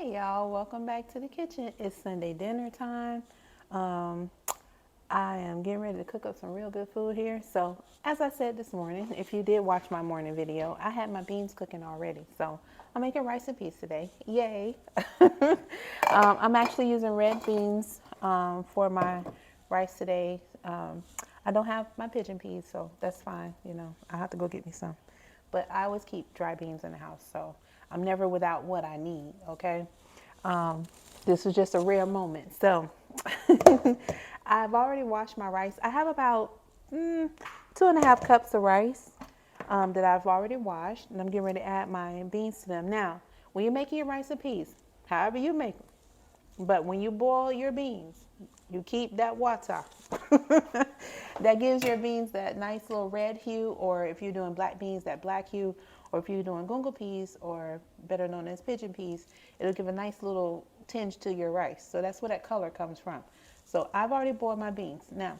Hey y'all, welcome back to the kitchen. It's Sunday dinner time. Um, I am getting ready to cook up some real good food here. So, as I said this morning, if you did watch my morning video, I had my beans cooking already. So, I'm making rice and peas today. Yay! I'm actually using red beans for my rice today. I don't have my pigeon peas, so that's fine. You know, I have to go get me some. But I always keep dry beans in the house, so I'm never without what I need, okay? Um, this was just a rare moment. So I've already washed my rice. I have about 2.5 cups of rice that I've already washed, and I'm getting ready to add my beans to them. Now, when you're making your rice and peas, however you make them, but when you boil your beans, you keep that water. That gives your beans that nice little red hue, or if you're doing black beans, that black hue, or if you're doing gungo peas, or better known as pigeon peas, it'll give a nice little tinge to your rice. So that's where that color comes from. So I've already boiled my beans. Now,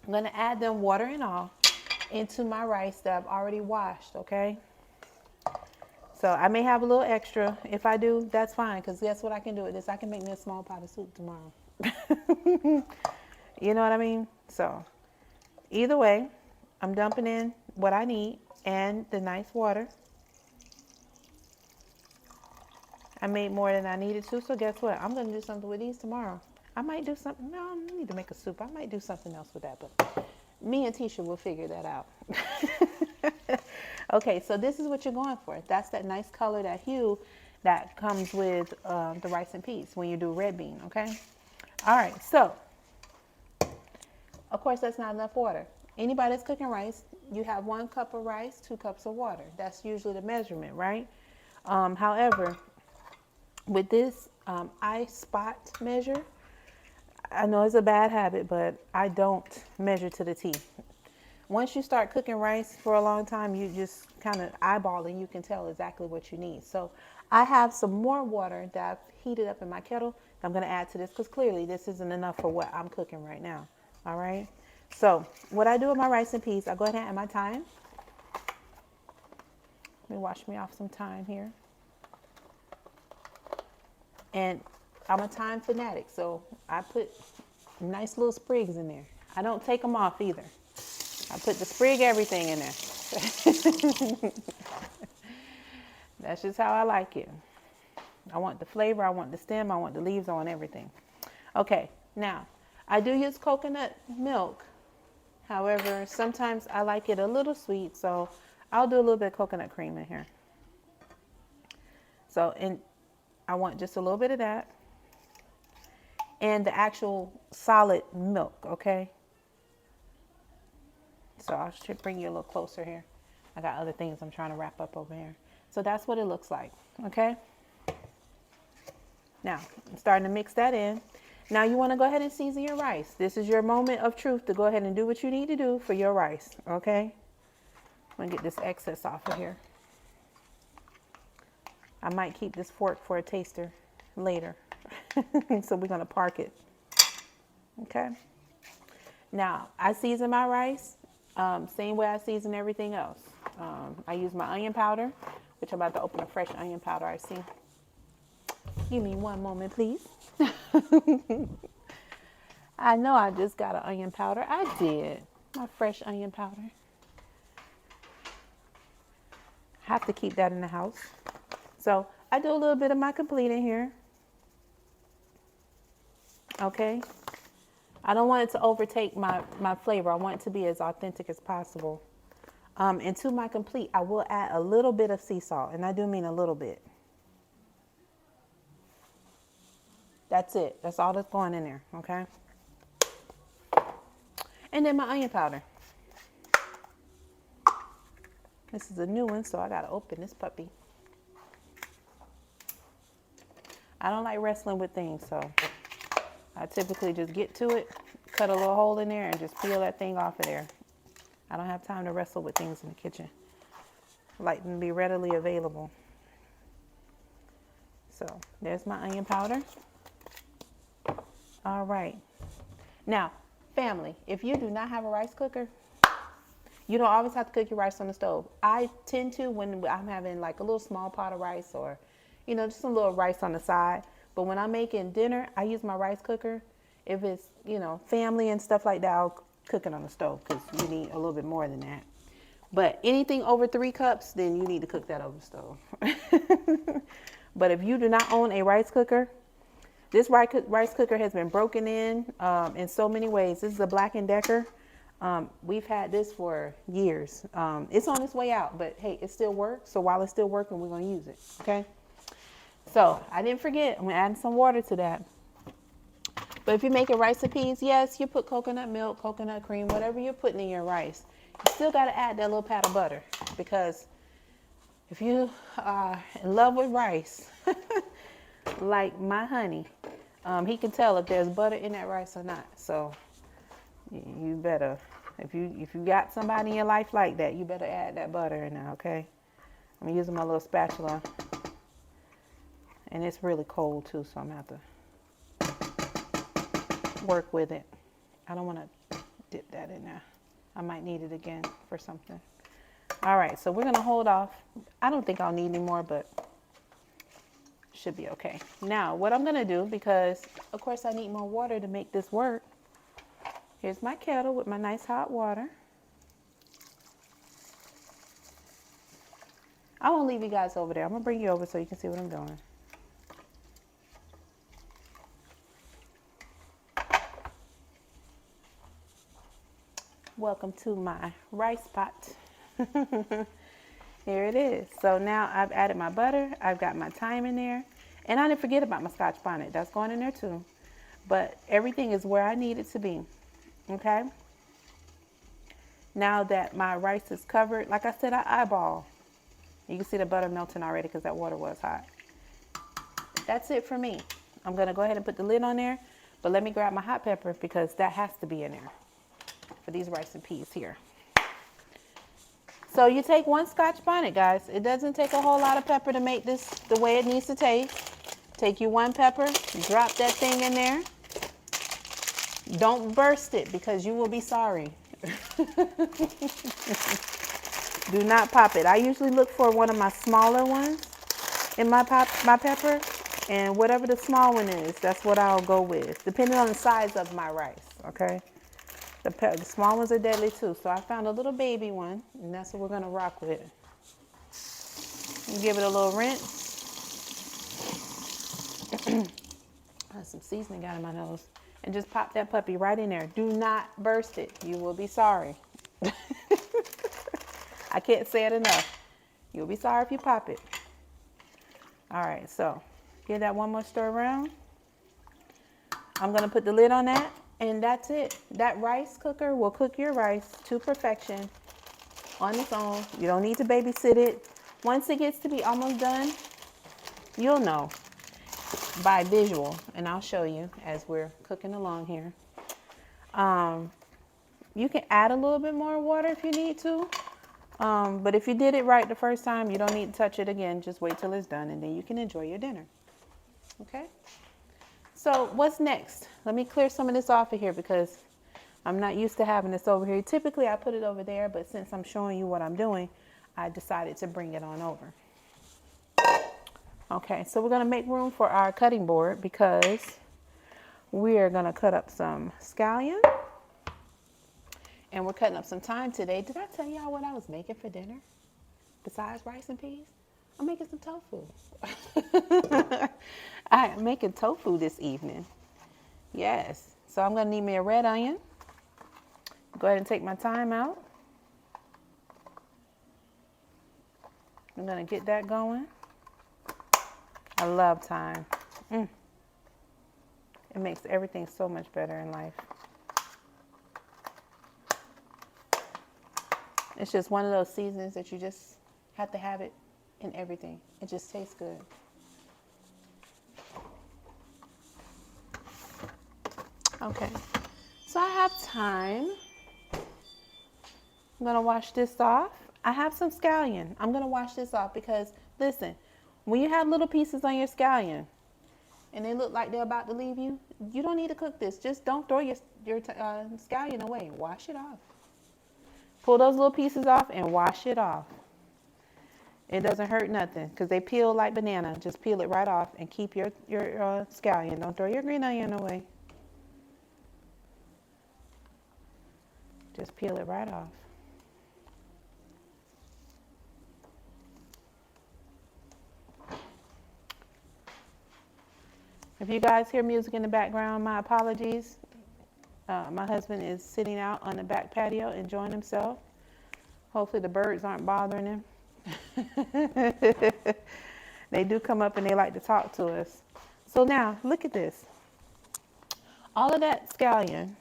I'm going to add them, water and all, into my rice that I've already washed, okay? So I may have a little extra. If I do, that's fine, because guess what I can do with this? I can make me a small pot of soup tomorrow. You know what I mean? So either way, I'm dumping in what I need and the nice water. I made more than I needed to, so guess what? I'm going to do something with these tomorrow. I might do something. No, I need to make a soup. I might do something else with that, but me and Tisha will figure that out. Okay, so this is what you're going for. That's that nice color, that hue that comes with the rice and peas when you do red bean, okay? All right, so of course that's not enough water. Anybody that's cooking rice, you have 1 cup of rice, 2 cups of water. That's usually the measurement, right? However, with this I spot measure. I know it's a bad habit, but I don't measure to the T. Once you start cooking rice for a long time, you just kind of eyeball and you can tell exactly what you need. So I have some more water that I've heated up in my kettle that I'm going to add to this, because clearly this isn't enough for what I'm cooking right now. All right. So what I do with my rice and peas, I go ahead and add my thyme. Let me wash me off some thyme here. And I'm a thyme fanatic, so I put nice little sprigs in there. I don't take them off either. I put the sprig everything in there. That's just how I like it. I want the flavor, I want the stem, I want the leaves, I want everything. Okay, now I do use coconut milk. However, sometimes I like it a little sweet, so I'll do a little bit of coconut cream in here. So, and I want just a little bit of that. And the actual solid milk, okay? So I should bring you a little closer here. I got other things I'm trying to wrap up over here. So that's what it looks like, okay? Now, I'm starting to mix that in. Now you want to go ahead and season your rice. This is your moment of truth to go ahead and do what you need to do for your rice, okay? I'm going to get this excess off of here. I might keep this fork for a taster later. So we're going to park it, okay? Now, I season my rice same way I season everything else. I use my onion powder, which I'm about to open a fresh onion powder I see. Give me one moment, please. I know I just got an onion powder. I did. My fresh onion powder. Have to keep that in the house. So I do a little bit of my complete in here. Okay. I don't want it to overtake my flavor. I want it to be as authentic as possible. And to my complete, I will add a little bit of sea salt. And I do mean a little bit. That's it. That's all that's going in there. Okay. And then my onion powder. This is a new one, so I got to open this puppy. I don't like wrestling with things, so I typically just get to it, cut a little hole in there, and just peel that thing off of there. I don't have time to wrestle with things in the kitchen. I like them to be readily available. So there's my onion powder. All right. Now, family, if you do not have a rice cooker, you don't always have to cook your rice on the stove. I tend to, when I'm having like a little small pot of rice, or you know, just a little rice on the side. But when I'm making dinner, I use my rice cooker. If it's, you know, family and stuff like that, I'll cook it on the stove because you need a little bit more than that. But anything over 3 cups, then you need to cook that over the stove. But if you do not own a rice cooker, this rice cooker has been broken in so many ways. This is a Black & Decker. We've had this for years. It's on its way out, but hey, it still works. So while it's still working, we're going to use it. Okay. So I didn't forget, I'm adding some water to that. But if you're making rice and peas, yes, you put coconut milk, coconut cream, whatever you're putting in your rice. You still got to add that little pat of butter, because if you are in love with rice, like my honey, he can tell if there's butter in that rice or not. So you better, if you got somebody in your life like that, you better add that butter in there, okay? I'm using my little spatula, and it's really cold too, so I'm gonna have to work with it. I don't want to dip that in there. I might need it again for something. All right, so we're gonna hold off. I don't think I'll need any more, but should be okay. Now, what I'm gonna do, because of course I need more water to make this work. Here's my kettle with my nice hot water. I won't leave you guys over there. I'm gonna bring you over so you can see what I'm doing. Welcome to my rice pot. Here it is. So now I've added my butter. I've got my thyme in there. And I didn't forget about my Scotch bonnet. That's going in there too. But everything is where I need it to be. Okay? Now that my rice is covered, like I said, I eyeball. You can see the butter melting already because that water was hot. That's it for me. I'm going to go ahead and put the lid on there. But let me grab my hot pepper because that has to be in there for these rice and peas here. So you take 1 Scotch bonnet, guys. It doesn't take a whole lot of pepper to make this the way it needs to taste. Take you 1 pepper, drop that thing in there. Don't burst it because you will be sorry. Do not pop it. I usually look for one of my smaller ones in my pepper, and whatever the small one is, that's what I'll go with, depending on the size of my rice, okay? The small ones are deadly too, so I found a little baby one, and that's what we're gonna rock with. Give it a little rinse. Some seasoning got in my nose. And just pop that puppy right in there. Do not burst it. You will be sorry. I can't say it enough. You'll be sorry if you pop it. All right, so give that one more stir around. I'm gonna put the lid on that. And that's it. That rice cooker will cook your rice to perfection on its own. You don't need to babysit it. Once it gets to be almost done, you'll know by visual. And I'll show you as we're cooking along here. You can add a little bit more water if you need to. But if you did it right the first time, you don't need to touch it again. Just wait till it's done and then you can enjoy your dinner. Okay? So what's next? Let me clear some of this off of here because I'm not used to having this over here. Typically I put it over there, but since I'm showing you what I'm doing, I decided to bring it on over. Okay, so we're gonna make room for our cutting board because we are gonna cut up some scallion and we're cutting up some thyme today. Did I tell y'all what I was making for dinner besides rice and peas? I'm making some tofu. I am making tofu this evening. Yes. So I'm going to need me a red onion. Go ahead and take my thyme out. I'm going to get that going. I love thyme. It makes everything so much better in life. It's just one of those seasons that you just have to have it in everything. It just tastes good. Okay, so I have thyme. I'm gonna wash this off. I have some scallion. I'm gonna wash this off because, listen, when you have little pieces on your scallion and they look like they're about to leave you, you don't need to cook this. Just don't throw your scallion away. Wash it off. Pull those little pieces off and wash it off. It doesn't hurt nothing because they peel like banana. Just peel it right off and keep your scallion. Don't throw your green onion away. Just peel it right off. If you guys hear music in the background, my apologies. My husband is sitting out on the back patio enjoying himself. Hopefully the birds aren't bothering him. They do come up and they like to talk to us. So now, look at this. All of that scallion,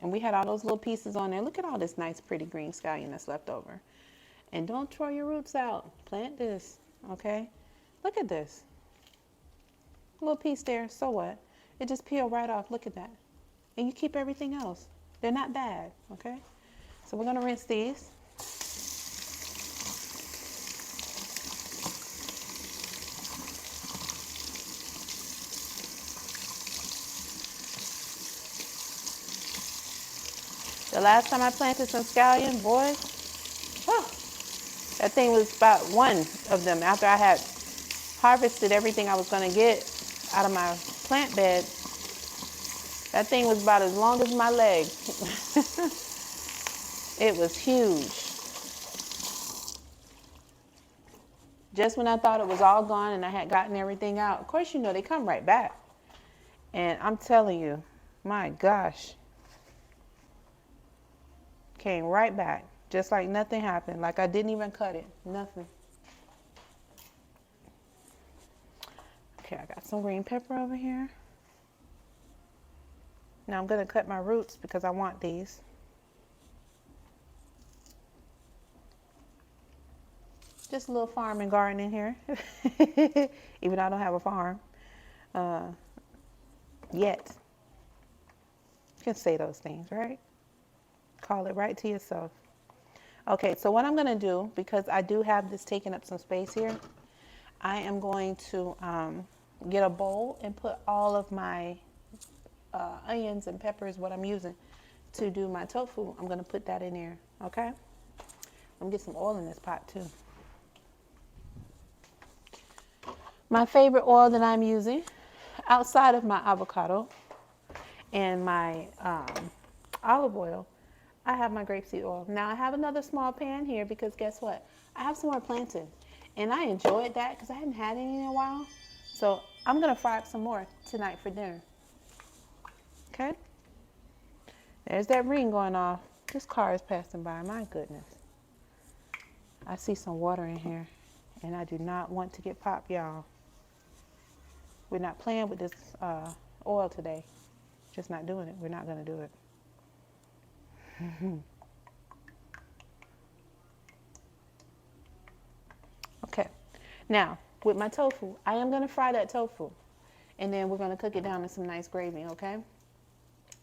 and we had all those little pieces on there. Look at all this nice, pretty green scallion that's left over. And don't throw your roots out. Plant this, okay? Look at this. A little piece there, so what? It just peeled right off. Look at that. And you keep everything else. They're not bad, okay? So we're going to rinse these. The last time I planted some scallion, boy, that thing was about one of them. After I had harvested everything I was going to get out of my plant bed, that thing was about as long as my leg. It was huge. Just when I thought it was all gone and I had gotten everything out, of course, you know, they come right back. And I'm telling you, my gosh, came right back, just like nothing happened, like I didn't even cut it, nothing. Okay, I got some green pepper over here. Now I'm going to cut my roots because I want these. Just a little farm and garden in here, even though I don't have a farm yet. You can say those things, right? Call it right to yourself. Okay, so what I'm going to do, because I do have this taking up some space here, I am going to get a bowl and put all of my onions and peppers, what I'm using to do my tofu. I'm going to put that in there, okay? I'm going to get some oil in this pot too. My favorite oil that I'm using, outside of my avocado and my olive oil, I have my grapeseed oil. Now I have another small pan here because guess what? I have some more plantains. And I enjoyed that because I hadn't had any in a while. So I'm going to fry up some more tonight for dinner. Okay? There's that ring going off. This car is passing by. My goodness. I see some water in here. And I do not want to get popped, y'all. We're not playing with this oil today. Just not doing it. We're not going to do it. Okay, now with my tofu, I am going to fry that tofu and then we're going to cook it down in some nice gravy, okay?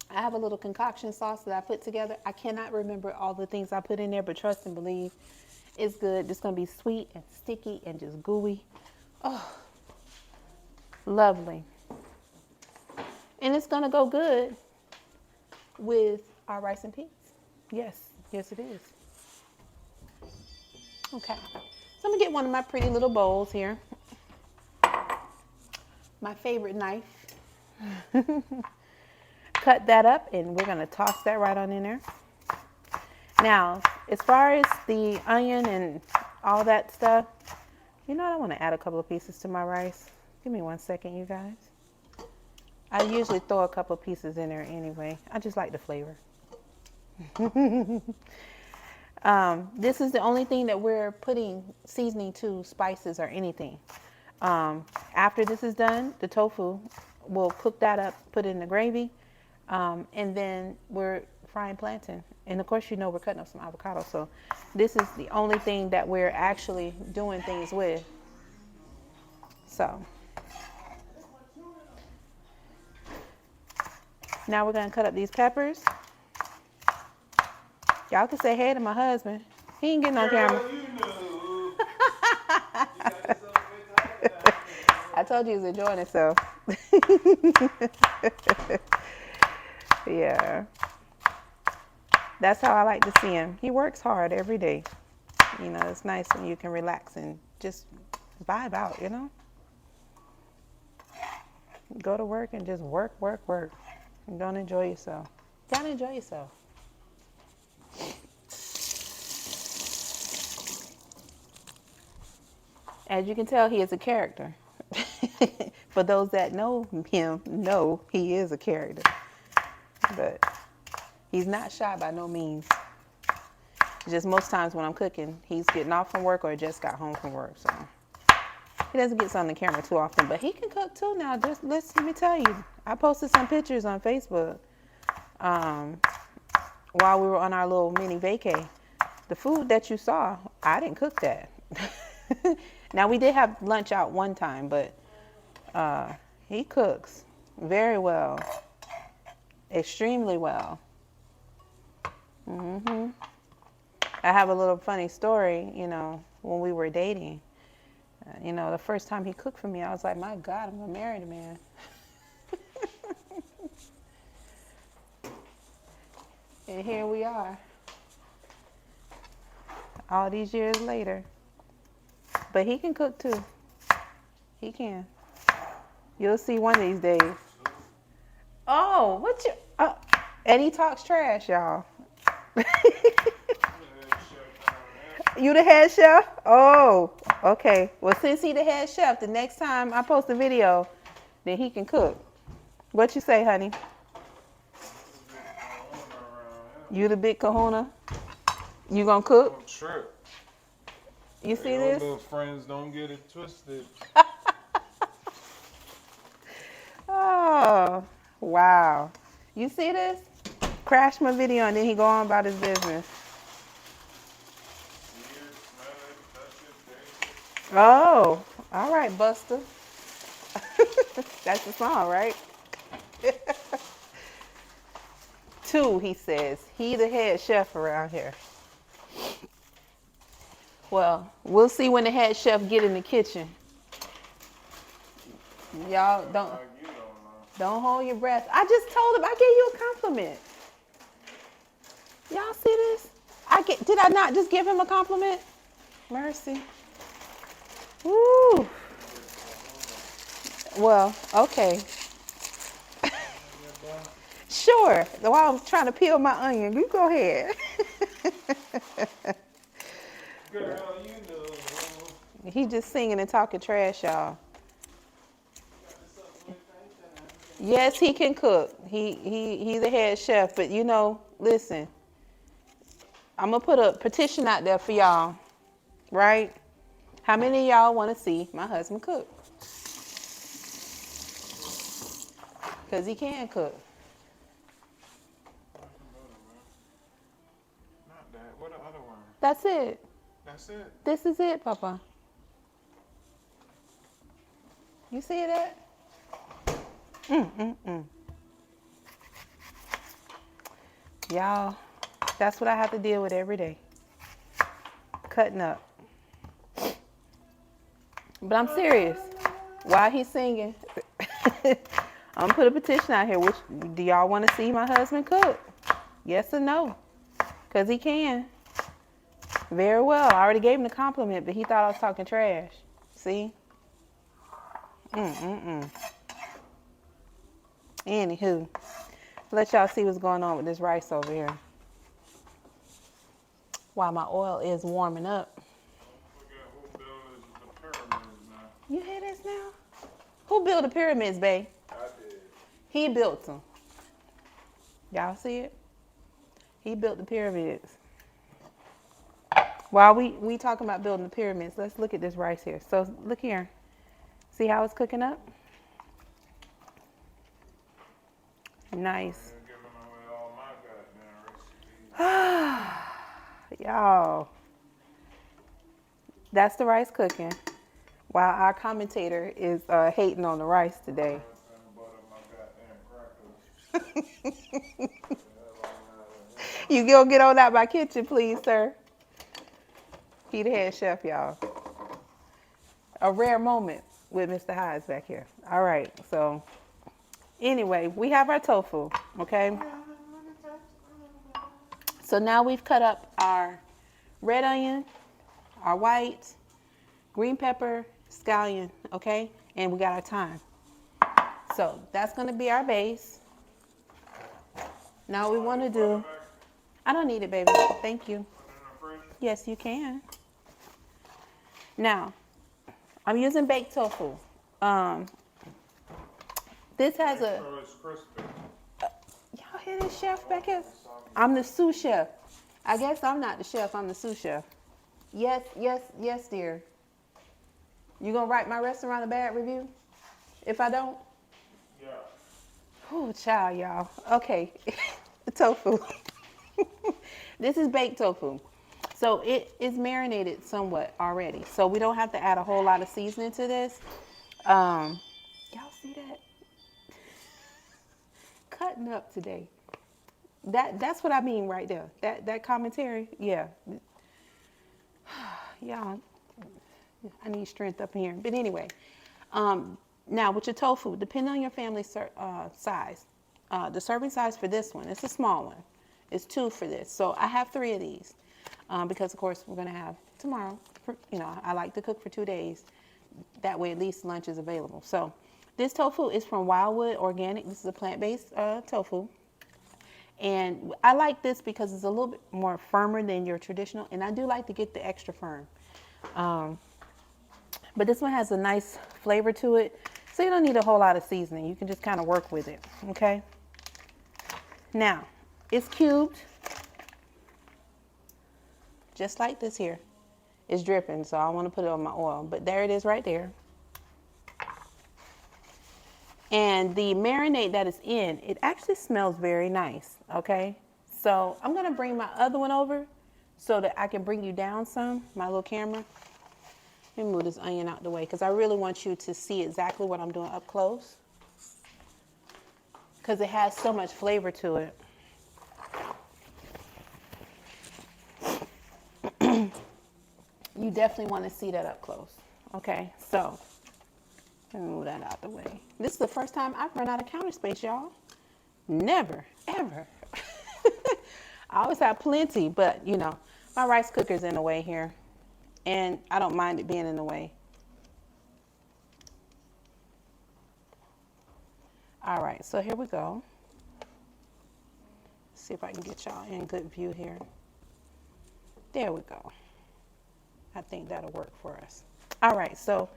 I have a little concoction sauce that I put together. I cannot remember all the things I put in there, but trust and believe, it's good. It's going to be sweet and sticky and just gooey. Oh, lovely. And it's going to go good with our rice and peas. Yes, yes it is. Okay, so I'm gonna get one of my pretty little bowls here. My favorite knife. Cut that up and we're gonna toss that right on in there. Now, as far as the onion and all that stuff, you know, I want to add a couple of pieces to my rice. Give me 1 second, you guys. I usually throw a couple of pieces in there anyway. I just like the flavor. This is the only thing that we're putting seasoning to, spices or anything. After this is done, the tofu, we'll cook that up, put it in the gravy, and then we're frying plantain. And of course, you know, we're cutting up some avocado. So this is the only thing that we're actually doing things with. So now we're going to cut up these peppers. Y'all can say hey to my husband. He ain't getting on camera. I told you he was enjoying himself. Yeah. That's how I like to see him. He works hard every day. You know, it's nice when you can relax and just vibe out, you know? Go to work and just work. And don't enjoy yourself. Gotta enjoy yourself. As you can tell, he is a character. For those that know him, know he is a character. But he's not shy by no means. Just most times when I'm cooking, he's getting off from work or just got home from work. So he doesn't get on the camera too often, but he can cook too now. Just let me tell you, I posted some pictures on Facebook while we were on our little mini vacay. The food that you saw, I didn't cook that. Now we did have lunch out one time, but he cooks very well, extremely well. I have a little funny story, you know, when we were dating. You know, the first time he cooked for me, I was like, my God, I'm a married man. And here we are, all these years later. But he can cook too. He can. You'll see one of these days. Oh, what you? And he talks trash, y'all. You the head chef? Oh, okay. Well, since he the head chef, the next time I post a video, then he can cook. What you say, honey? You the big kahuna? You gonna cook? I'm sure. You see this? Little friends, don't get it twisted. Oh, wow. You see this? Crash my video and then he go on about his business. Oh, all right, Buster. That's the song, right? 2, he says. He the head chef around here. Well, we'll see when the head chef get in the kitchen. Y'all don't hold your breath. I just told him, I gave you a compliment. Y'all see this? Did I not just give him a compliment? Mercy. Woo. Well, okay. Sure. While I'm trying to peel my onion, you go ahead. Girl, you know. He just singing and talking trash, y'all. Yes, he can cook. He's a head chef, but you know, listen. I'm gonna put a petition out there for y'all, right? How many of y'all want to see my husband cook? Because he can cook. Not that. What the other one? That's it. That's it. This is it, Papa. You see that? Y'all, that's what I have to deal with every day. Cutting up. But I'm serious. While he's singing, I'm gonna put a petition out here. Do y'all want to see my husband cook? Yes or no? Because he can. Very well. I already gave him the compliment, but he thought I was talking trash. See? Anywho, let y'all see what's going on with this rice over here. While my oil is warming up. Who built the pyramids now? You hear this now? Who built the pyramids, babe? I did. He built them. Y'all see it? He built the pyramids. While we talking about building the pyramids, let's look at this rice here. So look here. See how it's cooking up? Nice. You're giving away all my goddamn recipes. Y'all. That's the rice cooking. While our commentator is hating on the rice today. You go get on out my kitchen, please, sir. He the head chef, y'all. A rare moment with Mr. Hydes back here. All right, so anyway, we have our tofu, okay? So now we've cut up our red onion, our white, green pepper, scallion, okay? And we got our thyme. So that's gonna be our base. Now we wanna do, I don't need it, baby, thank you. Yes, you can. Now, I'm using baked tofu. This has a, So it's crispy. y'all hear this chef back here? I'm the sous chef. I guess I'm not the chef, I'm the sous chef. Yes, yes, yes, dear. You gonna write my restaurant a bad review? If I don't? Yeah. Oh, child, y'all. Okay, tofu. This is baked tofu. So it is marinated somewhat already. So we don't have to add a whole lot of seasoning to this. Y'all see that? Cutting up today. That's what I mean right there. That commentary, yeah. Y'all, I need strength up here. But anyway, now with your tofu, depending on your family size, the serving size for this one, it's a small one. It's 2 for this. So I have 3 of these because, of course, we're going to have tomorrow. You know, I like to cook for 2 days. That way, at least lunch is available. So this tofu is from Wildwood Organic. This is a plant-based tofu. And I like this because it's a little bit more firmer than your traditional. And I do like to get the extra firm. But this one has a nice flavor to it. So you don't need a whole lot of seasoning. You can just kind of work with it, okay? Now, it's cubed. Just like this here. It's dripping, so I want to put it on my oil. But there it is right there. And the marinade that is in, it actually smells very nice, okay? So I'm going to bring my other one over so that I can bring you down some, my little camera. Let me move this onion out the way because I really want you to see exactly what I'm doing up close because it has so much flavor to it. You definitely want to see that up close. Okay, so let me move that out the way. This is the first time I've run out of counter space, y'all. Never, ever. I always have plenty, but you know, my rice cooker's in the way here. And I don't mind it being in the way. All right, so here we go. Let's see if I can get y'all in good view here. There we go. I think that'll work for us. All right, so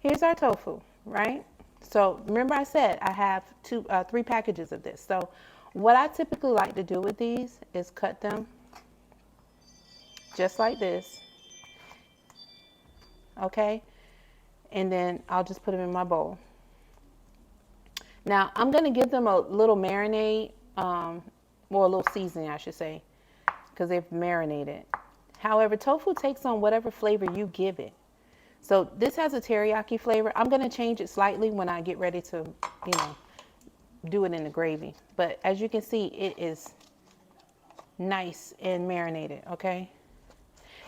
here's our tofu, right? So remember I said I have 3 packages of this. So what I typically like to do with these is cut them just like this. Okay, and then I'll just put them in my bowl. Now I'm gonna give them a little marinade, or a little seasoning I should say, because they've marinated. However, tofu takes on whatever flavor you give it. So this has a teriyaki flavor. I'm gonna change it slightly when I get ready to, you know, do it in the gravy. But as you can see, it is nice and marinated, okay?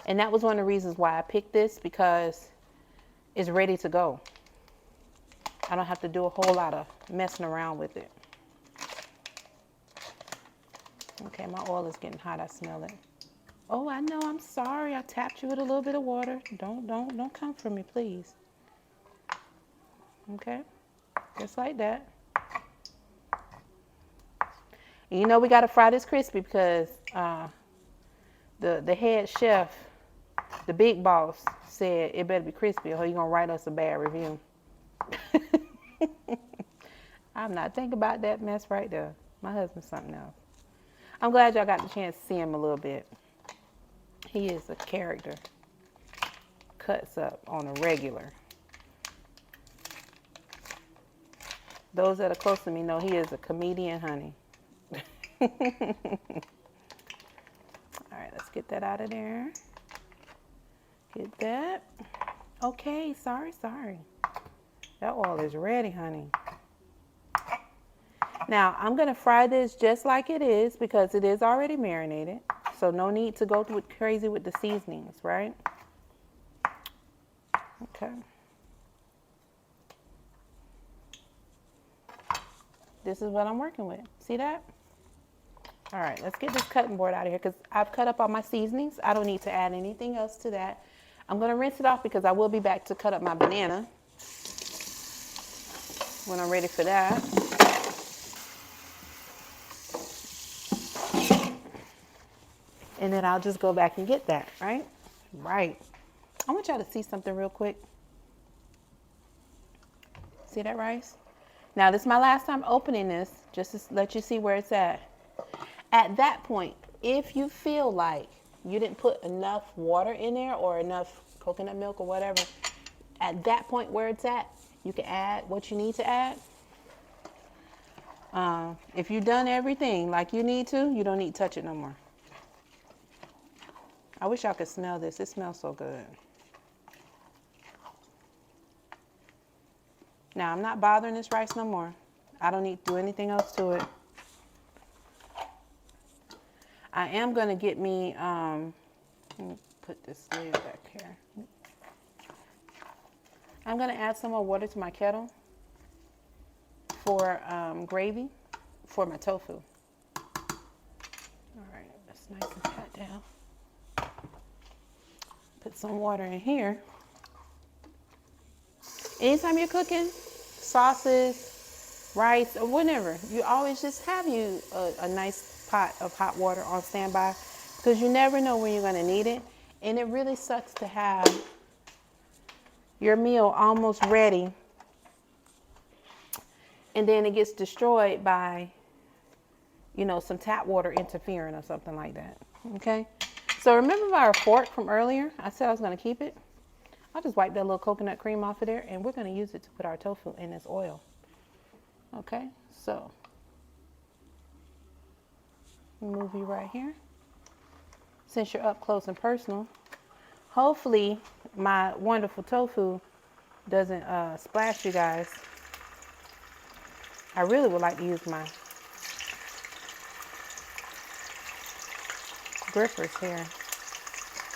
And that was one of the reasons why I picked this, because it's ready to go. I don't have to do a whole lot of messing around with it. Okay, my oil is getting hot. I smell it. Oh, I know. I'm sorry. I tapped you with a little bit of water. Don't come for me, please. Okay, just like that. And you know we gotta fry this crispy because the head chef, the big boss, said it better be crispy or he's gonna write us a bad review. I'm not thinking about that mess right there. My husband's something else. I'm glad y'all got the chance to see him a little bit. He is a character. Cuts up on a regular. Those that are close to me know he is a comedian, honey. All right, let's get that out of there. Get that. Okay, sorry. That oil is ready, honey. Now, I'm going to fry this just like it is because it is already marinated. So no need to go crazy with the seasonings, right? Okay. This is what I'm working with. See that? All right, let's get this cutting board out of here because I've cut up all my seasonings. I don't need to add anything else to that. I'm going to rinse it off because I will be back to cut up my banana when I'm ready for that. And then I'll just go back and get that, right? Right. I want y'all to see something real quick. See that rice? Now, this is my last time opening this, just to let you see where it's at. At that point, if you feel like you didn't put enough water in there or enough coconut milk or whatever, at that point where it's at, you can add what you need to add. If you've done everything like you need to, you don't need to touch it no more. I wish y'all could smell this. It smells so good. Now, I'm not bothering this rice no more. I don't need to do anything else to it. I am going to get me, let me put this lid back here. I'm going to add some more water to my kettle for gravy for my tofu. All right, that's nice and pat down. Put some water in here. Anytime you're cooking sauces, rice, or whatever, you always just have you a nice pot of hot water on standby because you never know when you're going to need it. And it really sucks to have your meal almost ready and then it gets destroyed by, you know, some tap water interfering or something like that. Okay? So remember our fork from earlier? I said I was going to keep it. I'll just wipe that little coconut cream off of there and we're going to use it to put our tofu in this oil. Okay, so move you right here. Since you're up close and personal, hopefully my wonderful tofu doesn't splash you guys. I really would like to use my grippers here.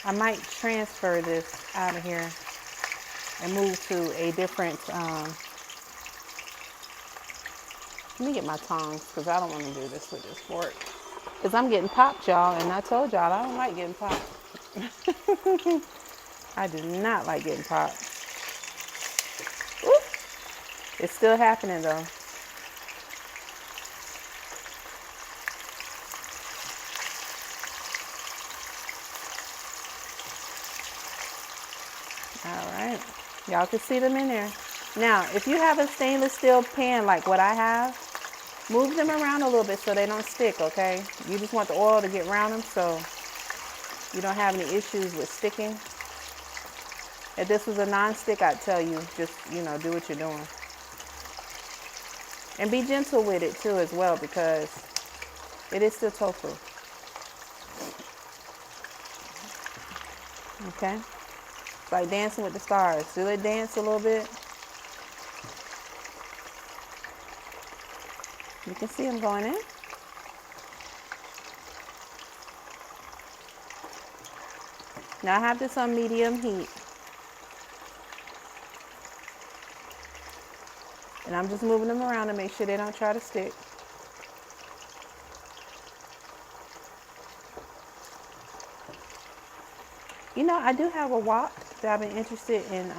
I might transfer this out of here and move to a different, let me get my tongs because I don't want to do this with this fork. Because I'm getting popped, y'all, and I told y'all I don't like getting popped. I do not like getting popped. Ooh. It's still happening though. All right, y'all can see them in there. Now, if you have a stainless steel pan like what I have, move them around a little bit so they don't stick, okay? You just want the oil to get around them so you don't have any issues with sticking. If this was a non-stick, I'd tell you, just, you know, do what you're doing. And be gentle with it too as well because it is still tofu. Okay? It's like dancing with the stars. Do it dance a little bit. You can see them going in. Now I have this on medium heat. And I'm just moving them around to make sure they don't try to stick. You know, I do have a wok that I've been interested in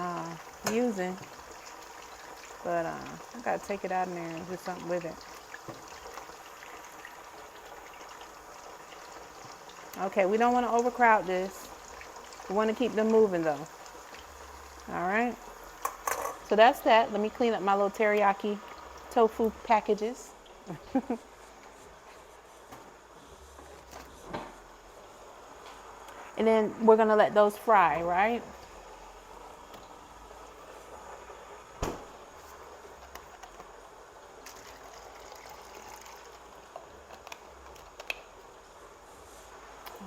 using. But I gotta take it out in there and do something with it. Okay, we don't want to overcrowd this. We want to keep them moving though. All right. So that's that. Let me clean up my little teriyaki tofu packages. And then we're going to let those fry, right?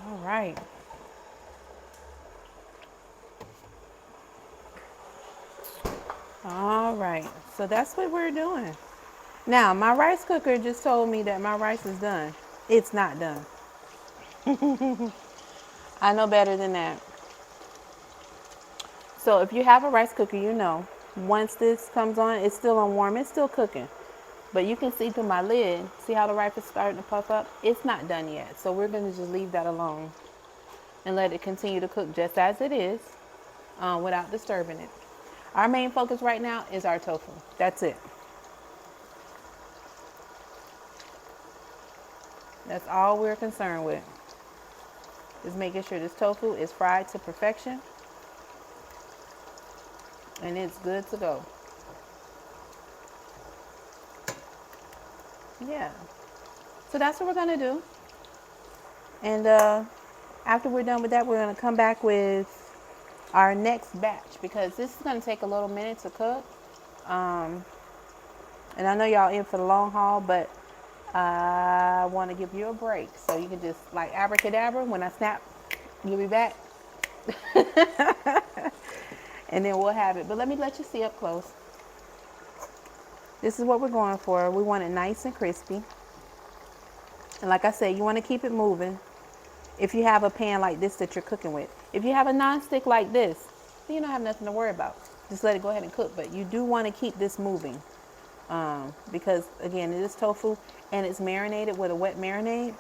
All right. All right, so that's what we're doing. Now, my rice cooker just told me that my rice is done. It's not done. I know better than that. So if you have a rice cooker, you know, once this comes on, it's still on warm, it's still cooking. But you can see through my lid, see how the rice is starting to puff up? It's not done yet. So we're gonna just leave that alone and let it continue to cook just as it is. without disturbing it. Our main focus right now is our tofu. That's it. That's all we're concerned with, is making sure this tofu is fried to perfection and it's good to go. Yeah. So that's what we're going to do. And after we're done with that, we're going to come back with our next batch, because this is going to take a little minute to cook. And I know y'all in for the long haul, but I want to give you a break so you can just like abracadabra. When I snap, you'll be back. And then we'll have it. But let me let you see up close. This is what we're going for. We want it nice and crispy. And like I said, you want to keep it moving. If you have a pan like this that you're cooking with. If you have a nonstick like this, then you don't have nothing to worry about. Just let it go ahead and cook. But you do want to keep this moving. Because again, it is tofu and it's marinated with a wet marinade.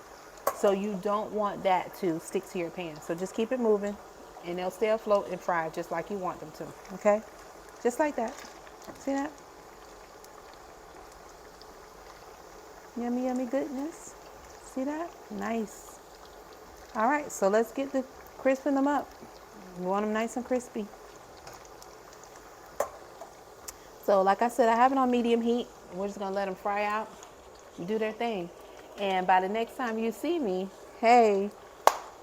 So you don't want that to stick to your pan. So just keep it moving and they'll stay afloat and fried just like you want them to. Okay? Just like that. See that? Yummy, yummy goodness. See that? Nice. All right, so let's get the crisping them up. We want them nice and crispy. So like I said, I have it on medium heat. We're just gonna let them fry out and do their thing. And by the next time you see me, hey,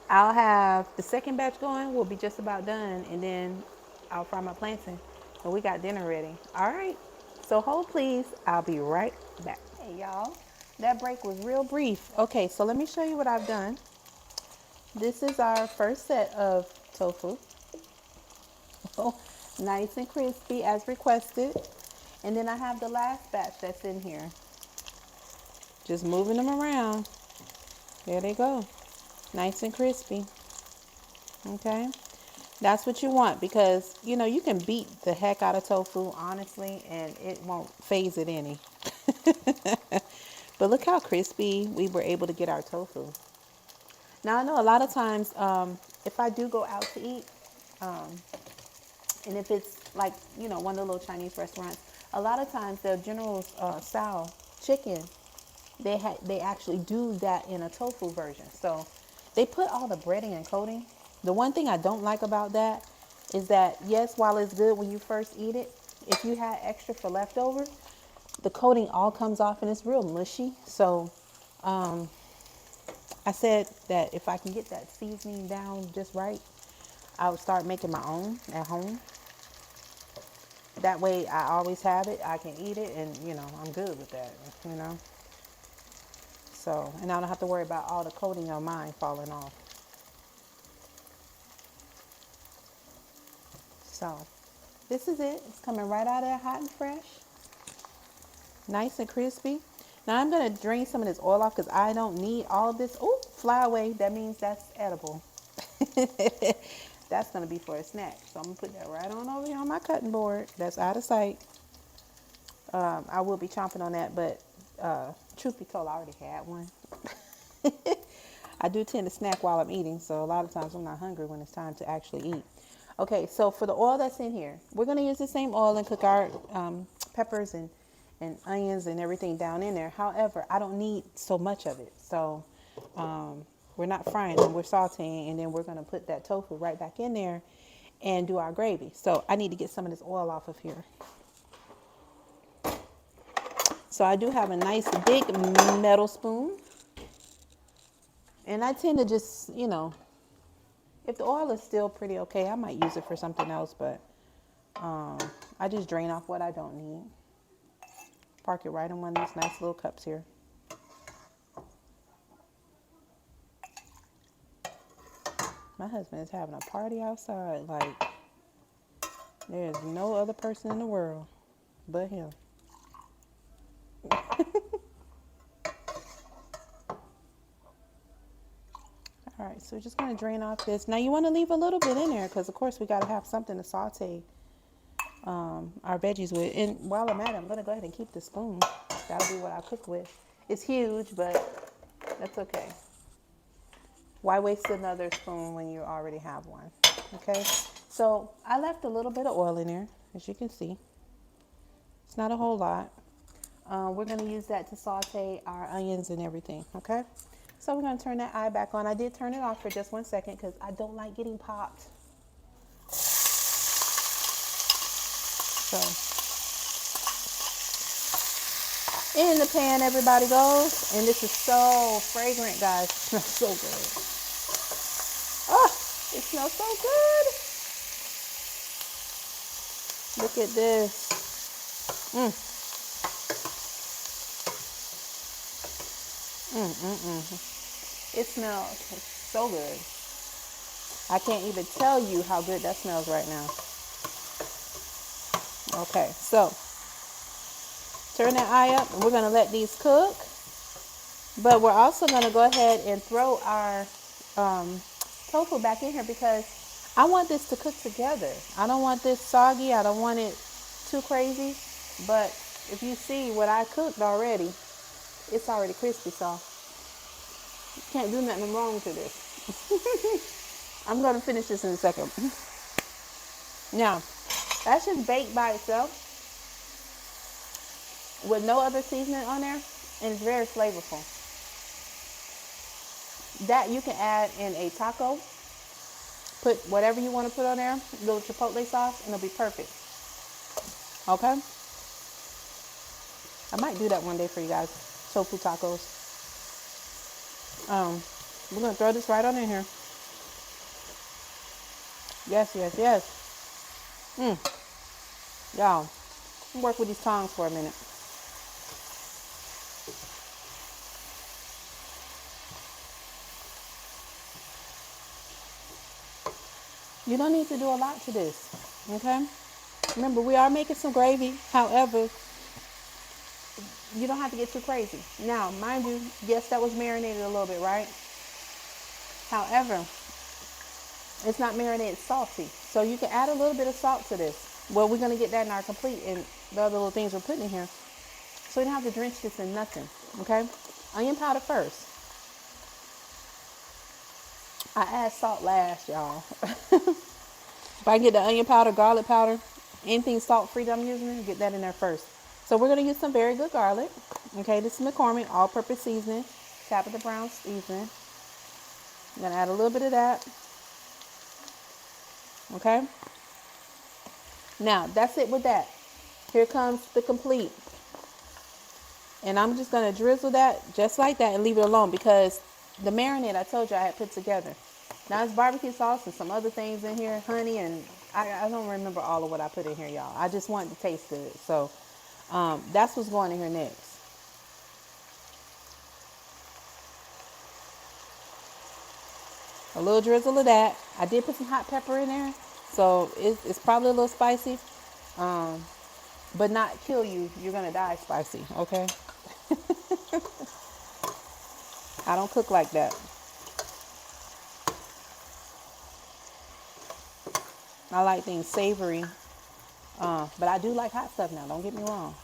I'll have the second batch going. We'll be just about done. And then I'll fry my plantain. And we got dinner ready. All right, so hold please. I'll be right back. Hey y'all, that break was real brief. Okay, so let me show you what I've done. This is our first set of tofu. Oh, nice and crispy as requested. And then I have the last batch that's in here. Just moving them around. There they go. Nice and crispy. Okay. That's what you want, because, you know, you can beat the heck out of tofu, honestly, and it won't phase it any. But look how crispy we were able to get our tofu. Now, I know a lot of times, if I do go out to eat, and if it's like, you know, one of the little Chinese restaurants, a lot of times the General Tso chicken, they actually do that in a tofu version. So they put all the breading and coating. The one thing I don't like about that is that, yes, while it's good when you first eat it, if you had extra for leftover, the coating all comes off and it's real mushy. So I said that if I can get that seasoning down just right, I would start making my own at home. That way I always have it, I can eat it, and you know, I'm good with that, you know. So, and I don't have to worry about all the coating on mine falling off. So, this is it. It's coming right out of there hot and fresh. Nice and crispy. Now I'm going to drain some of this oil off because I don't need all of this. Oh, fly away. That means that's edible. That's going to be for a snack. So I'm going to put that right on over here on my cutting board. That's out of sight. I will be chomping on that, but truth be told, I already had one. I do tend to snack while I'm eating, so a lot of times I'm not hungry when it's time to actually eat. Okay, so for the oil that's in here, we're going to use the same oil and cook our peppers and onions and everything down in there. However, I don't need so much of it. So we're not frying them, we're sauteing, and then we're going to put that tofu right back in there and do our gravy. So I need to get some of this oil off of here. So I do have a nice big metal spoon. And I tend to just, you know, if the oil is still pretty okay, I might use it for something else, but I just drain off what I don't need. Park it right in one of these nice little cups here. My husband is having a party outside. Like, there is no other person in the world but him. All right, so we're just going to drain off this. Now, you want to leave a little bit in there because, of course, we got to have something to saute our veggies with. And while I'm at it, I'm going to go ahead and keep the spoon. That'll be what I cook with. It's huge, but that's okay. Why waste another spoon when you already have one? Okay, So I left a little bit of oil in there, as you can see. It's not a whole lot. We're going to use that to saute our onions and everything, okay? So we're going to turn that eye back on. I did turn it off for just 1 second because I don't like getting popped. So in the pan everybody goes. And this is so fragrant, guys. It smells so good. Oh, it smells so good. Look at this. It smells so good. I can't even tell you how good that smells right now. Okay, so turn that eye up and we're going to let these cook. But we're also going to go ahead and throw our tofu back in here because I want this to cook together. I don't want this soggy. I don't want it too crazy. But if you see what I cooked already, it's already crispy, so you can't do nothing wrong to this. I'm going to finish this in a second. Now, that's just baked by itself with no other seasoning on there, and it's very flavorful. That you can add in a taco. Put whatever you want to put on there, a little chipotle sauce, and it'll be perfect. Okay? I might do that one day for you guys. Tofu tacos. We're going to throw this right on in here. Yes, yes, yes. Y'all, work with these tongs for a minute. You don't need to do a lot to this, okay? Remember, we are making some gravy. However, you don't have to get too crazy. Now, mind you, yes, that was marinated a little bit, right? However, it's not marinated salty. So you can add a little bit of salt to this. Well, we're going to get that in our complete and the other little things we're putting in here. So you don't have to drench this in nothing, okay? Onion powder first. I add salt last, y'all. If I get the onion powder, garlic powder, anything salt-free that I'm using, get that in there first. So we're going to use some very good garlic. Okay, this is McCormick all-purpose seasoning, Tabitha Brown seasoning. I'm going to add a little bit of that. Okay. Now, that's it with that. Here comes the complete. And I'm just going to drizzle that just like that and leave it alone because the marinade I told you I had put together. Now, it's barbecue sauce and some other things in here, honey, and I don't remember all of what I put in here, y'all. I just want it to taste good. So that's what's going in here next. A little drizzle of that. I did put some hot pepper in there, so it's probably a little spicy, but not kill you. You're going to die spicy, okay? I don't cook like that. I like things savory, but I do like hot stuff now. Don't get me wrong.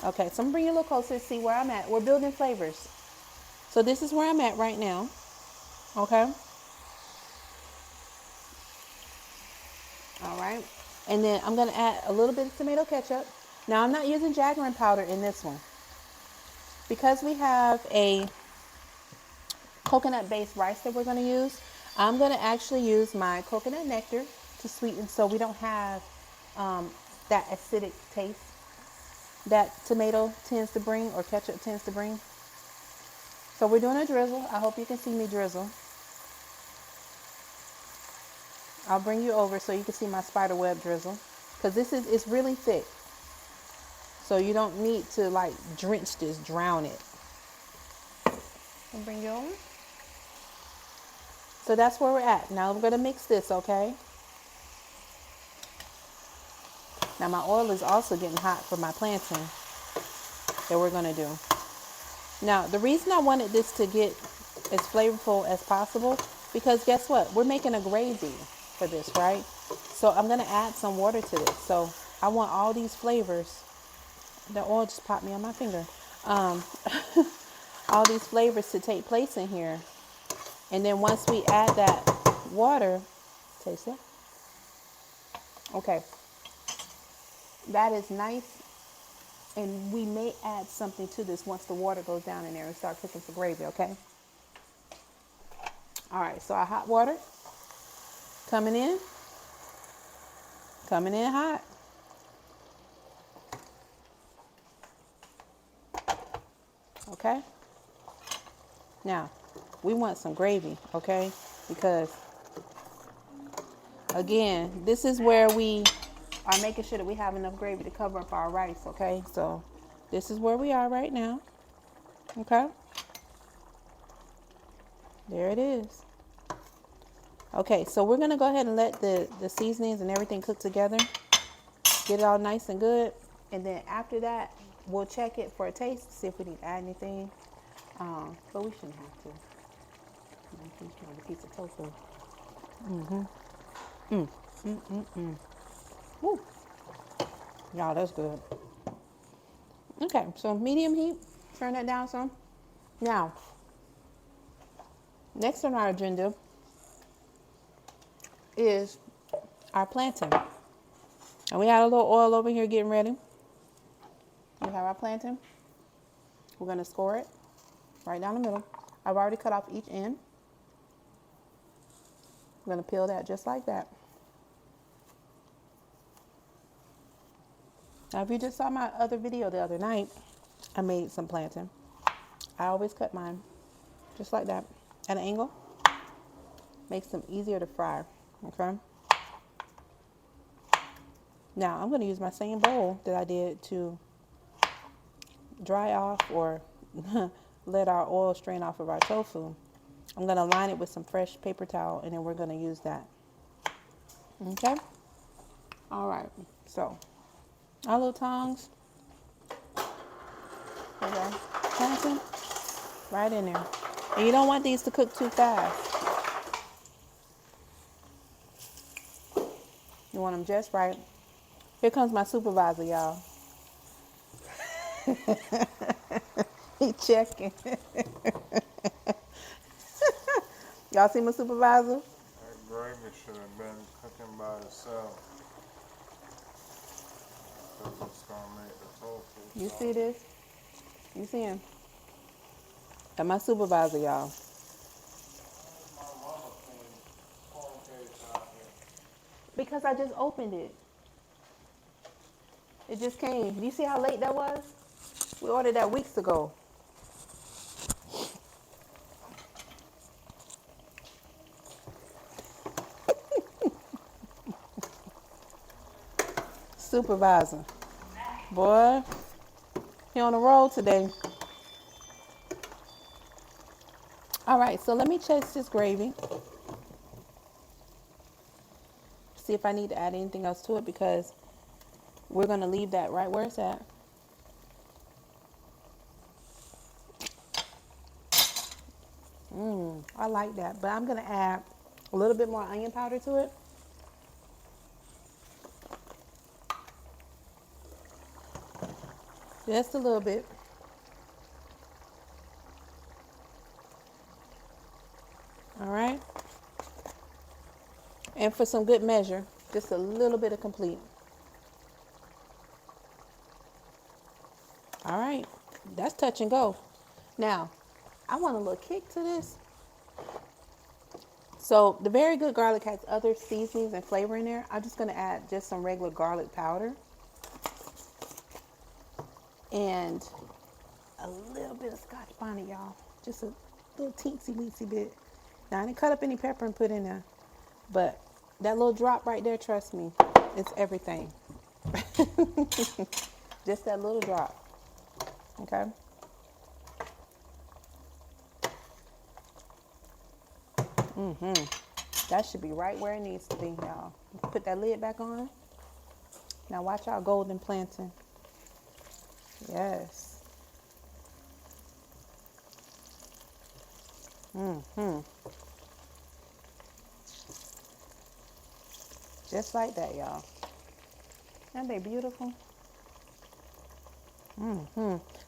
Okay, so I'm going to bring you a little closer to see where I'm at. We're building flavors. So this is where I'm at right now. Okay. All right. And then I'm going to add a little bit of tomato ketchup. Now, I'm not using jaggery powder in this one. Because we have a coconut-based rice that we're going to use, I'm going to actually use my coconut nectar to sweeten so we don't have that acidic taste that tomato tends to bring or ketchup tends to bring. So we're doing a drizzle. I hope you can see me drizzle. I'll bring you over so you can see my spider web drizzle because it's really thick. So you don't need to like drench this, drown it. I'll bring you over. So that's where we're at. Now we're going to mix this, okay? Now my oil is also getting hot for my plantain that we're going to do. Now the reason I wanted this to get as flavorful as possible, because guess what? We're making a gravy for this, right? So I'm going to add some water to this. So I want all these flavors. The oil just popped me on my finger. All these flavors to take place in here. And then once we add that water Taste it. Okay. That is nice. And we may add something to this once the water goes down in there and start cooking for gravy, okay? All right, so our hot water coming in hot. Okay? Now, we want some gravy, okay? Because, again, this is where we are making sure that we have enough gravy to cover up our rice, okay? So, this is where we are right now, okay? There it is. Okay, so we're going to go ahead and let the seasonings and everything cook together. Get it all nice and good. And then after that, we'll check it for a taste, see if we need to add anything. But we shouldn't have to. He's trying a piece of tofu. Woo. Y'all, that's good. Okay, so medium heat. Turn that down some. Now, next on our agenda is our plantain. And we had a little oil over here getting ready. We have our plantain. We're going to score it right down the middle. I've already cut off each end. I'm going to peel that just like that. Now, if you just saw my other video the other night, I made some plantain. I always cut mine just like that at an angle. Makes them easier to fry, okay? Now, I'm going to use my same bowl that I did to dry off or let our oil strain off of our tofu. I'm going to line it with some fresh paper towel, and then we're going to use that. Okay? All right. So, our little tongs. Okay. Plantain right in there. And you don't want these to cook too fast. You want them just right. Here comes my supervisor, y'all. He checking. Y'all see my supervisor? That gravy should have been cooking by itself. Because it's going to make the tofu. You see this? You see him? And my supervisor, y'all. My mama came phone case out here. Because I just opened it. It just came. You see how late that was? We ordered that weeks ago. Supervisor. Boy, he on the road today. All right, so let me taste this gravy. See if I need to add anything else to it, because we're going to leave that right where it's at. I like that, but I'm going to add a little bit more onion powder to it. Just a little bit. All right. And for some good measure, just a little bit of complete. All right. That's touch and go. Now, I want a little kick to this. So the Very Good Garlic has other seasonings and flavor in there. I'm just going to add just some regular garlic powder. And a little bit of Scotch bonnet, y'all. Just a little teensy-weensy bit. Now, I didn't cut up any pepper and put in there. But that little drop right there, trust me, it's everything. Just that little drop. Okay? That should be right where it needs to be, y'all. Put that lid back on. Now watch our golden plantain. Yes. Just like that, y'all. Aren't they beautiful?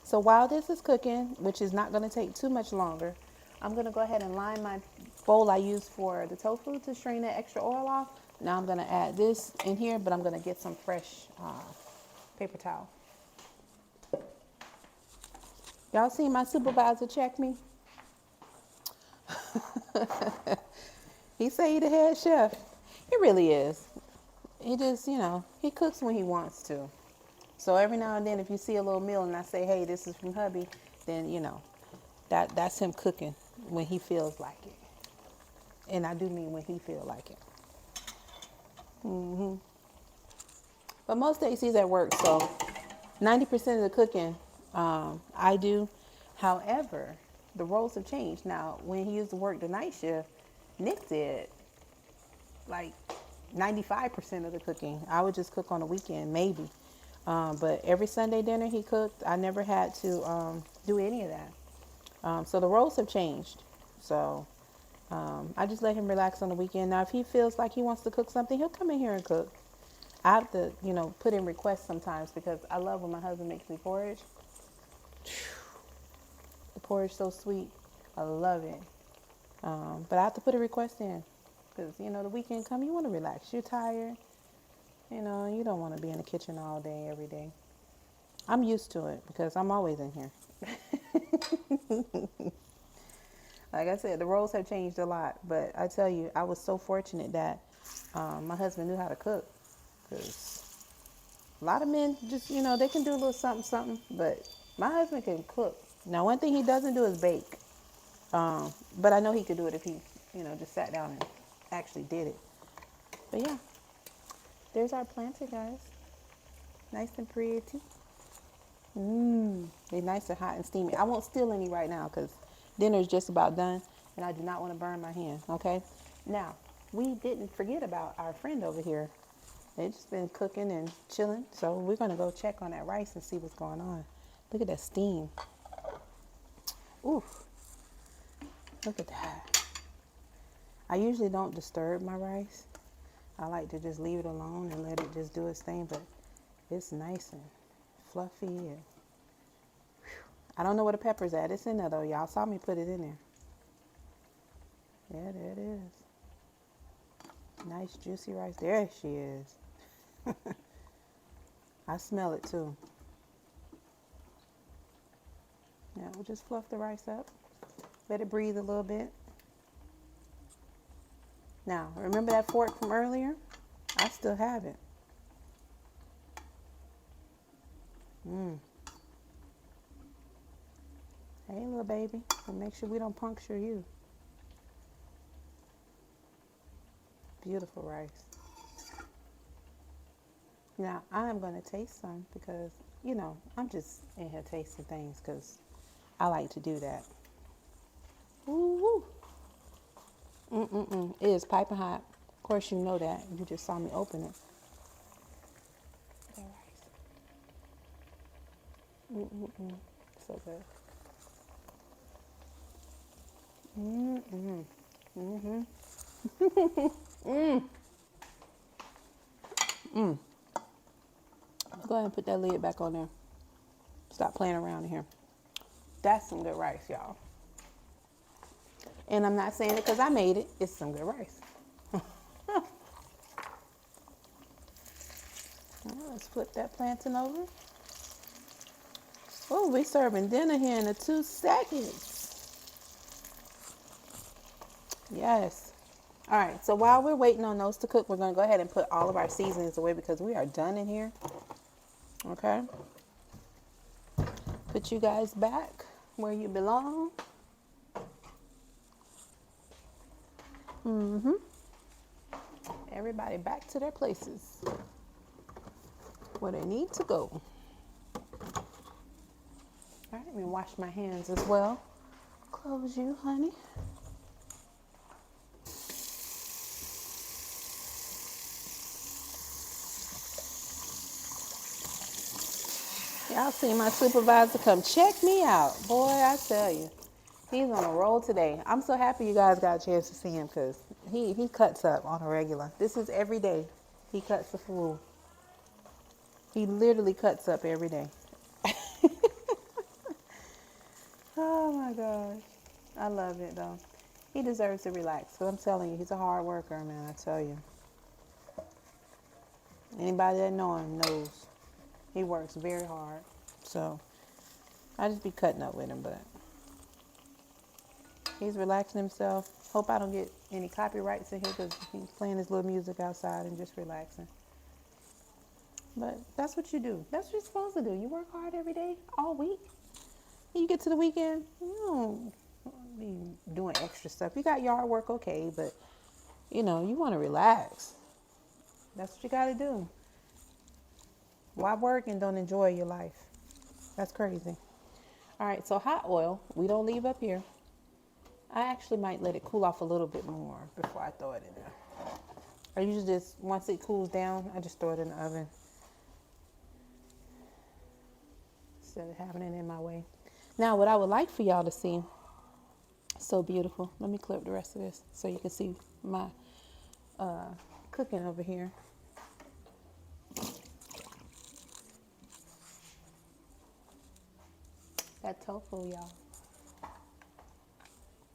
So while this is cooking, which is not going to take too much longer, I'm going to go ahead and line my bowl I use for the tofu to strain that extra oil off. Now I'm going to add this in here, but I'm going to get some fresh paper towel. Y'all see my supervisor check me? He say he the head chef. He really is. He just, he cooks when he wants to. So every now and then if you see a little meal and I say, hey, this is from hubby, then, that's him cooking when he feels like it. And I do mean when he feel like it. But most days he's at work, so 90% of the cooking I do. However, the roles have changed. Now, when he used to work the night shift, Nick did like 95% of the cooking. I would just cook on the weekend, maybe. But every Sunday dinner he cooked. I never had to do any of that. So the roles have changed. So I just let him relax on the weekend. Now, if he feels like he wants to cook something, he'll come in here and cook. I have to, put in requests sometimes because I love when my husband makes me porridge. The porridge so sweet. I love it. But I have to put a request in because, the weekend come, you want to relax. You're tired. You don't want to be in the kitchen all day, every day. I'm used to it because I'm always in here. Like I said, the roles have changed a lot. But I tell you, I was so fortunate that my husband knew how to cook. Because a lot of men just, they can do a little something, something. But my husband can cook. Now, one thing he doesn't do is bake. But I know he could do it if he, just sat down and actually did it. But yeah, there's our plantain, guys. Nice and pretty. They're nice and hot and steamy. I won't steal any right now because dinner is just about done. And I do not want to burn my hand, okay? Now, we didn't forget about our friend over here. They've just been cooking and chilling. So we're going to go check on that rice and see what's going on. Look at that steam. Oof. Look at that. I usually don't disturb my rice. I like to just leave it alone and let it just do its thing. But it's nice and fluffy. And I don't know where the pepper's at. It's in there, though. Y'all saw me put it in there. Yeah, there it is. Nice, juicy rice. There she is. I smell it too. Yeah, we'll just fluff the rice up. Let it breathe a little bit. Now, remember that fork from earlier? I still have it. Hey, little baby. We'll make sure we don't puncture you. Beautiful rice. Now, I am going to taste some because, I'm just in here tasting things because I like to do that. Ooh. It is piping hot. Of course, you know that. You just saw me open it. That rice. So good. Go ahead and put that lid back on there. Stop playing around in here. That's some good rice, y'all. And I'm not saying it because I made it. It's some good rice. Let's flip that plantain over. Oh, we serving dinner here in 2 seconds. Yes. All right, so while we're waiting on those to cook, we're going to go ahead and put all of our seasonings away because we are done in here. Okay. Put you guys back where you belong. Everybody back to their places where they need to go. All right, let me wash my hands as well. Close you, honey. Y'all see my supervisor come check me out. Boy, I tell you, he's on a roll today. I'm so happy you guys got a chance to see him because he cuts up on a regular. This is every day. He cuts the food. He literally cuts up every day. Oh my gosh. I love it though. He deserves to relax. So I'm telling you, he's a hard worker, man. I tell you. Anybody that know him knows he works very hard. So I just be cutting up with him, but he's relaxing himself. Hope I don't get any copyrights in here because he's playing his little music outside and just relaxing. But that's what you do. That's what you're supposed to do. You work hard every day, all week. You get to the weekend, you don't be doing extra stuff. You got yard work, okay, but you know, you want to relax. That's what you got to do. Why work and don't enjoy your life? That's crazy. All right, so hot oil, we don't leave up here. I actually might let it cool off a little bit more before I throw it in there. I usually just, once it cools down, I just throw it in the oven instead of having it in my way. Now, what I would like for y'all to see, so beautiful. Let me clip the rest of this so you can see my cooking over here. That tofu, y'all.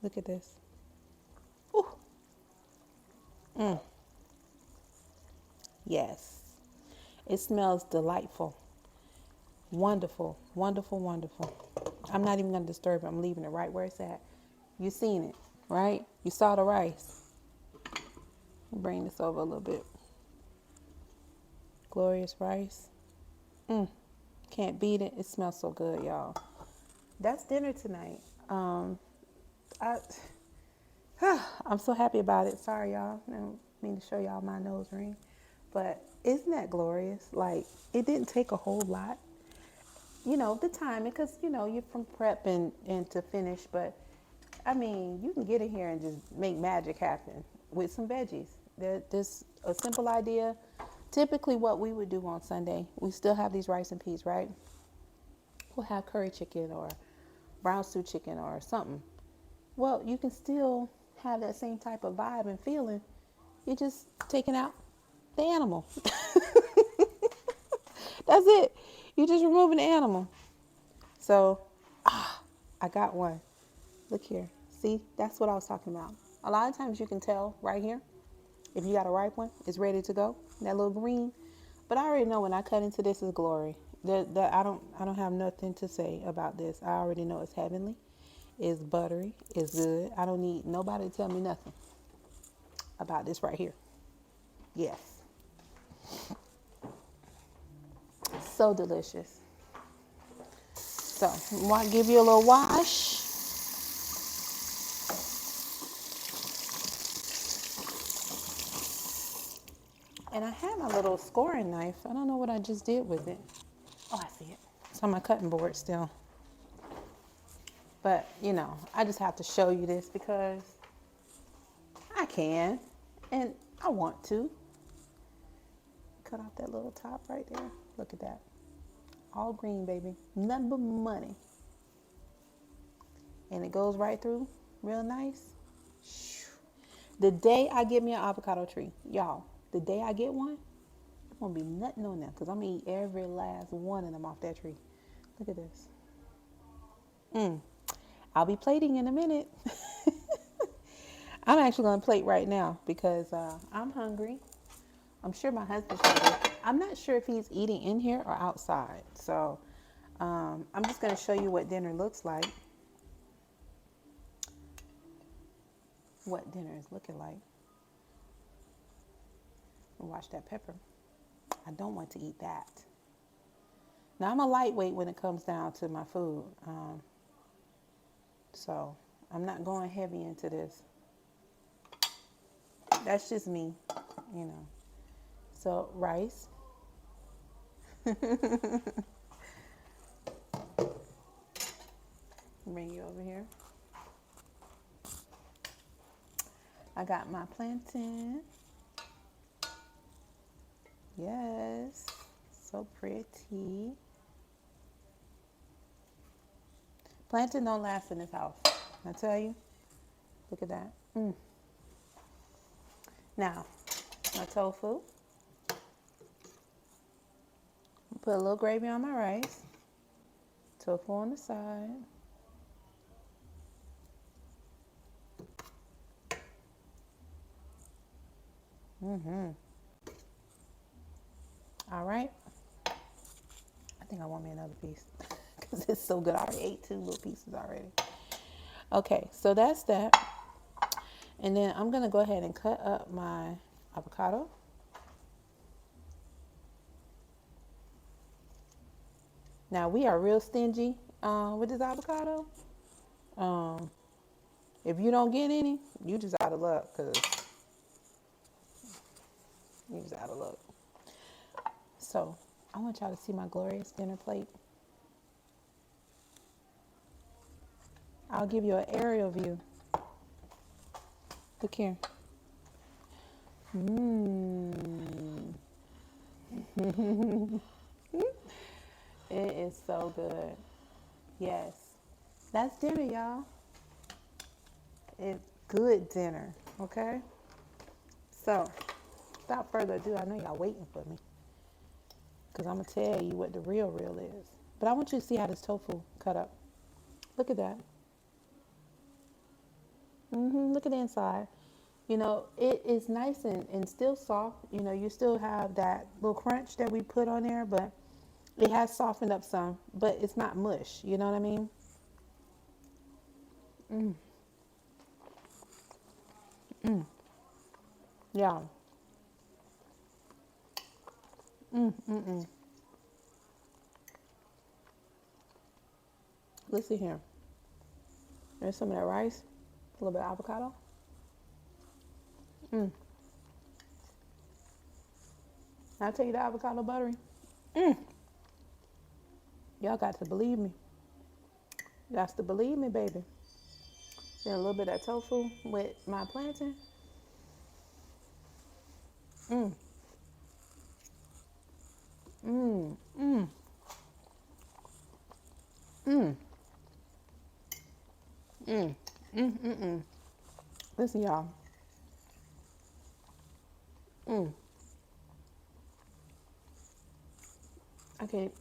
Look at this. Ooh. Yes. It smells delightful. Wonderful, wonderful, wonderful. I'm not even going to disturb it. I'm leaving it right where it's at. You seen it, right? You saw the rice. Bring this over a little bit. Glorious rice. Can't beat it. It smells so good, y'all. That's dinner tonight. I'm so happy about it. Sorry, y'all. I don't mean to show y'all my nose ring. But isn't that glorious? Like, it didn't take a whole lot. You know, the timing, because, you know, you're from prep and to finish. But, I mean, you can get in here and just make magic happen with some veggies. There's a simple idea. Typically what we would do on Sunday, we still have these rice and peas, right? We'll have curry chicken or brown stew chicken or something. Well, you can still have that same type of vibe and feeling. You're just taking out the animal. That's it. You're just removing the animal. So, I got one. Look here. See, that's what I was talking about. A lot of times you can tell right here, if you got a ripe one, it's ready to go. That little green. But I already know when I cut into this is glory. I don't have nothing to say about this. I already know it's heavenly. It's buttery. It's good. I don't need nobody to tell me nothing about this right here. Yes. So delicious. So, I want to give you a little wash. And I had my little scoring knife. I don't know what I just did with it. Oh, I see it. It's on my cutting board still. But, you know, I just have to show you this because I can and I want to. Cut off that little top right there. Look at that. All green, baby. Nothing but money. And it goes right through real nice. The day I get me an avocado tree, y'all, the day I get one, I'm going to be nothing on them because I'm going to eat every last one of them off that tree. Look at this. I'll be plating in a minute. I'm actually going to plate right now because I'm hungry. I'm sure my husband's hungry. I'm not sure if he's eating in here or outside. So I'm just going to show you what dinner looks like. What dinner is looking like. Watch that pepper. I don't want to eat that. Now, I'm a lightweight when it comes down to my food. So I'm not going heavy into this. That's just me, you know. So rice. Bring you over here. I got my plantain. Yes, so pretty. Plantain don't last in this house. I tell you. Look at that. Now, my tofu. Put a little gravy on my rice. Tofu on the side. All right. I think I want me another piece because it's so good. I already ate 2 little pieces already. Okay, so that's that. And then I'm going to go ahead and cut up my avocado. Now, we are real stingy with this avocado. If you don't get any, you just out of luck, because you just out of luck. So, I want y'all to see my glorious dinner plate. I'll give you an aerial view. Look here. Mmm. It is so good. Yes. That's dinner, y'all. It's good dinner, okay? So, without further ado, I know y'all waiting for me, because I'm going to tell you what the real is. But I want you to see how this tofu cut up. Look at that. Look at the inside. You know, it is nice and still soft. You know, you still have that little crunch that we put on there, but it has softened up some, but it's not mush. You know what I mean? Yeah. Listen here. There's some of that rice, a little bit of avocado. I'll tell you the avocado buttery. Y'all got to believe me. You got to believe me, baby. Then a little bit of tofu with my plantain. Mmm. Mmm. Mmm. Mmm. Mmm. Mmm. Mmm. Listen, y'all. Mmm. I can't.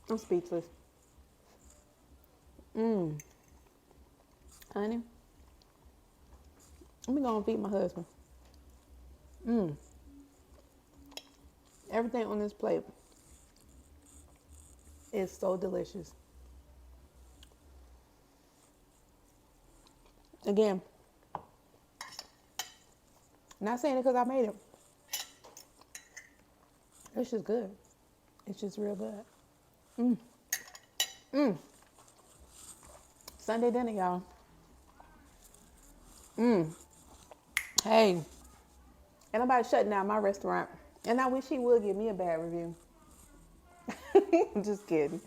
I'm speechless. Mmm. Honey, let me go and feed my husband. Mmm. Everything on this plate is so delicious. Again, not saying it because I made it. It's just good. It's just real good. Mmm. Mmm. Sunday dinner, y'all. Mmm. Hey, ain't nobody shutting down my restaurant. And I wish he would give me a bad review. Just kidding.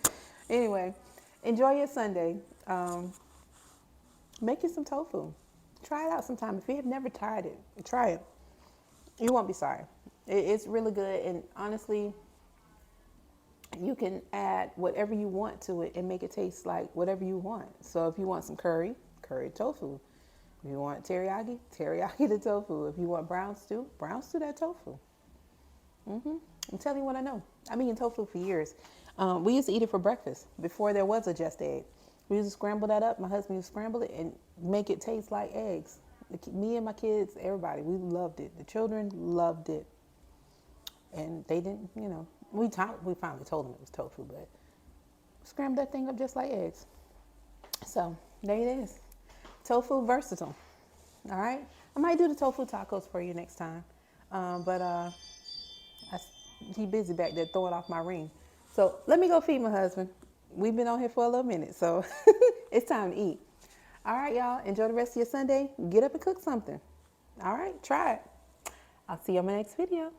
Anyway, enjoy your Sunday. Make you some tofu. Try it out sometime. If you have never tried it, try it. You won't be sorry. It's really good. And honestly, you can add whatever you want to it and make it taste like whatever you want. So if you want some curry tofu. If you want teriyaki the tofu. If you want brown stew that tofu. I'm telling you what I know. I've been eating tofu for years. We used to eat it for breakfast before there was a just egg. We used to scramble that up. My husband used to scramble it and make it taste like eggs. Me and my kids, everybody, we loved it. The children loved it. And they didn't, we finally told them it was tofu, but scrambled that thing up just like eggs. So there it is. Tofu versatile. All right. I might do the tofu tacos for you next time. But he busy back there throwing off my ring. So let me go feed my husband. We've been on here for a little minute, so it's time to eat. All right, y'all. Enjoy the rest of your Sunday. Get up and cook something. All right. Try it. I'll see you on my next video.